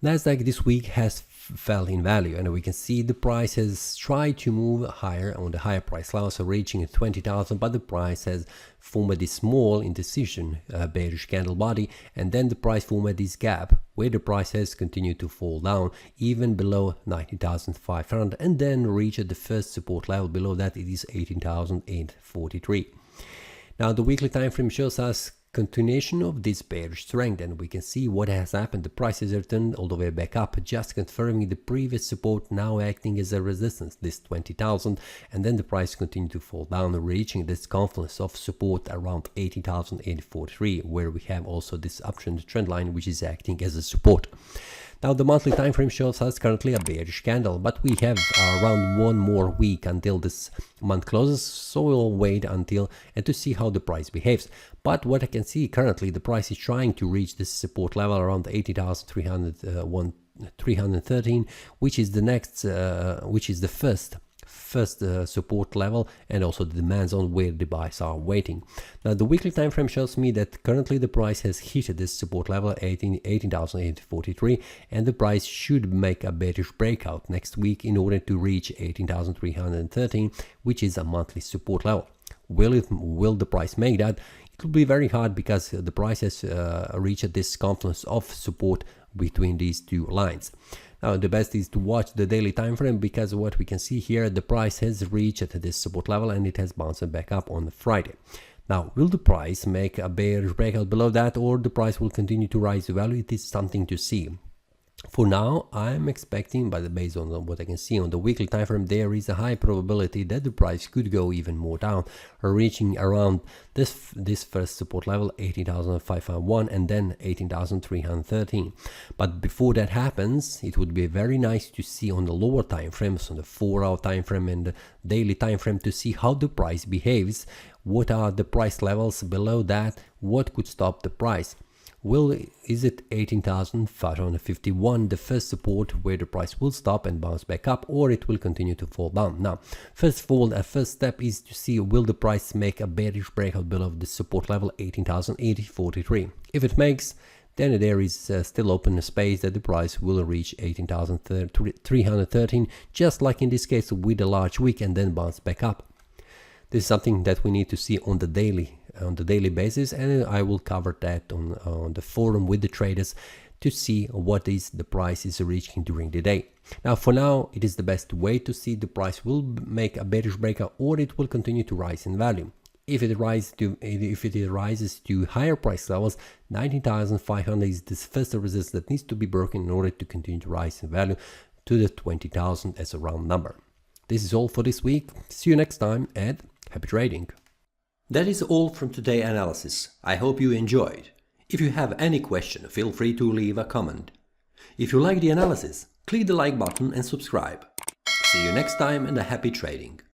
NASDAQ this week has fell in value, and we can see the price has tried to move higher on the higher price level, so reaching 20,000, but the price has formed this small indecision bearish candle body, and then the price formed this gap where the price has continued to fall down even below 19,500 and then reached the first support level. Below that it is 18,843. Now the weekly time frame shows us continuation of this bearish strength, and we can see what has happened. The price has returned all the way back up, just confirming the previous support, now acting as a resistance, this 20,000, and then the price continued to fall down, reaching this confluence of support around 18,843, where we have also this uptrend trend line which is acting as a support. Now the monthly time frame shows us currently a bearish candle, but we have around one more week until this month closes, so we'll wait until and to see how the price behaves. But what I can see currently, the price is trying to reach this support level around 80,313, which is the next, which is the first support level, and also the demand zone where the buys are waiting. Now the weekly time frame shows me that currently the price has hit this support level 18,843, and the price should make a bearish breakout next week in order to reach 18,313, which is a monthly support level. Will the price make that? It will be very hard because the price has reached this confluence of support between these two lines. Now the best is to watch the daily time frame, because what we can see here, the price has reached this support level and it has bounced back up on Friday. Now, will the price make a bearish breakout below that, or the price will continue to rise to value? It is something to see. For now, I'm expecting, but based on what I can see on the weekly time frame, there is a high probability that the price could go even more down, reaching around this first support level 18,501 and then 18,313. But before that happens, it would be very nice to see on the lower time frames, on the 4-hour time frame and the daily time frame, to see how the price behaves. What are the price levels below that? What could stop the price? Is it 18,551 the first support where the price will stop and bounce back up, or it will continue to fall down? Now, first of all, a first step is to see, will the price make a bearish breakout below the support level 18,843? If it makes, then there is still open space that the price will reach 18,313, just like in this case with a large wick, and then bounce back up. This is something that we need to see on the daily basis, and I will cover that on the forum with the traders to see what is the price is reaching during the day. Now, for now, it is the best way to see the price will make a bearish breakout, or it will continue to rise in value. If it rises to higher price levels, 19,500 is this first resistance that needs to be broken in order to continue to rise in value to the 20,000 as a round number. This is all for this week. See you next time, and happy trading. That is all from today's analysis. I hope you enjoyed. If you have any question, feel free to leave a comment. If you like the analysis, click the like button and subscribe. See you next time, and a happy trading.